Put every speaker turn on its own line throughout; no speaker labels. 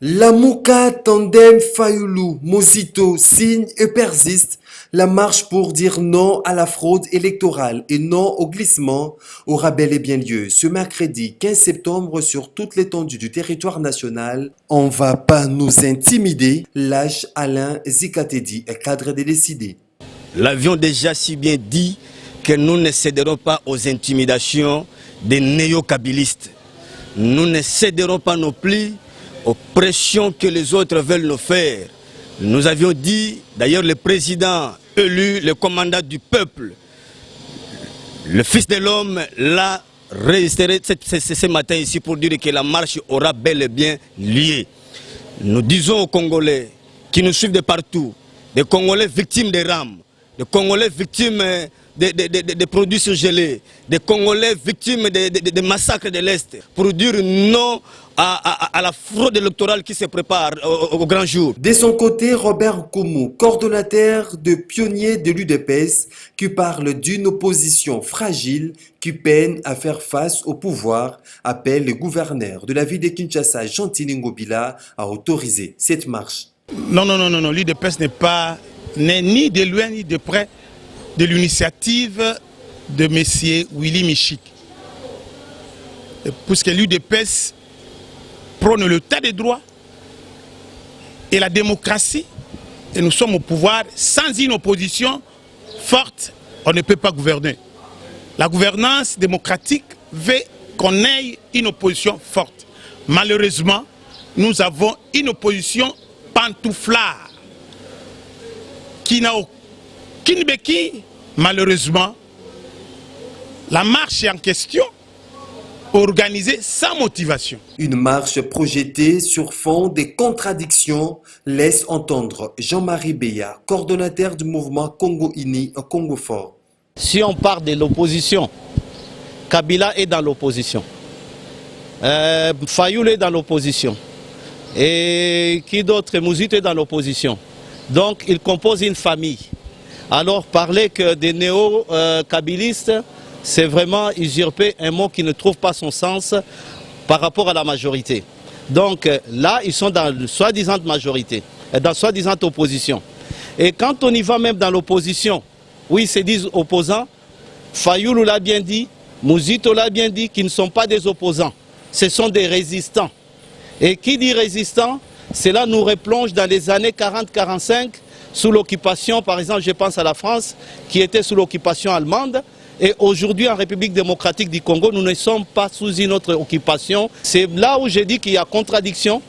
La Mouka Tandem Fayoulou Mosito signe et persiste. La marche pour dire non à la fraude électorale et non au glissement aura bel et bien lieu ce mercredi 15 septembre sur toute l'étendue du territoire national. On va pas nous intimider, lâche Alain Zikatedi, cadre des décidés.
L'avions déjà si bien dit que nous ne céderons pas aux intimidations des néo-kabylistes. Nous ne céderons pas non plus aux pressions que les autres veulent nous faire. Nous avions dit, d'ailleurs le président élu, le commandant du peuple, le fils de l'homme, l'a réitéré ce matin ici pour dire que la marche aura bel et bien lieu. Nous disons aux Congolais qui nous suivent de partout, des Congolais victimes des rames, des Congolais victimes des produits surgelés, des Congolais victimes des massacres de l'Est, pour dire non à la fraude électorale qui se prépare au grand jour.
De son côté, Robert Koumou, coordonnateur de pionniers de l'UDPS, qui parle d'une opposition fragile qui peine à faire face au pouvoir, appelle le gouverneur de la ville de Kinshasa, Gentili Ngobila, à autoriser cette marche.
Non, l'UDPS n'est ni de loin ni de près de l'initiative de M. Willy Michik. Puisque l'UDPS prône l'état de droit et la démocratie, et nous sommes au pouvoir. Sans une opposition forte, on ne peut pas gouverner. La gouvernance démocratique veut qu'on ait une opposition forte. Malheureusement, nous avons une opposition pantouflard qui n'a aucune béquille. Malheureusement, la marche est en question, organisée sans motivation.
Une marche projetée sur fond des contradictions laisse entendre Jean-Marie Beya, coordonnateur du mouvement Congo Uni, Congo Fort.
Si on parle de l'opposition, Kabila est dans l'opposition, Fayoulou est dans l'opposition, et qui d'autre, Mouzito est dans l'opposition. Donc ils composent une famille. Alors parler que des néo-kabylistes, c'est vraiment usurper un mot qui ne trouve pas son sens par rapport à la majorité. Donc là, ils sont dans la soi-disant majorité, dans la soi-disant opposition. Et quand on y va même dans l'opposition, oui, ils se disent opposants, Fayoulou l'a bien dit, Mouzito l'a bien dit, qu'ils ne sont pas des opposants, ce sont des résistants. Et qui dit résistants, cela nous replonge dans les années 40-45, sous l'occupation, par exemple, je pense à la France, qui était sous l'occupation allemande. Et aujourd'hui, en République démocratique du Congo, nous ne sommes pas sous une autre occupation. C'est là où j'ai dit qu'il y a contradiction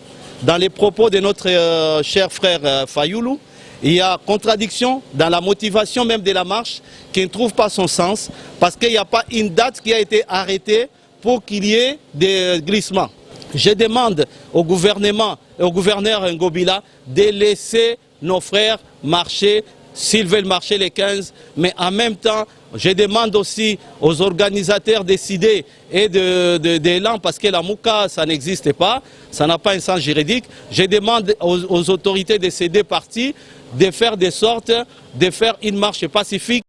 dans les propos de notre cher frère Fayoulou. Il y a contradiction dans la motivation même de la marche qui ne trouve pas son sens parce qu'il n'y a pas une date qui a été arrêtée pour qu'il y ait des glissements. Je demande au gouvernement et au gouverneur Ngobila de laisser nos frères marcher, s'ils veulent marcher les 15, mais en même temps, je demande aussi aux organisateurs décidés et d'élan, parce que la Mouka, ça n'existe pas, ça n'a pas un sens juridique, je demande aux autorités de ces deux partis de faire de sorte de faire une marche pacifique.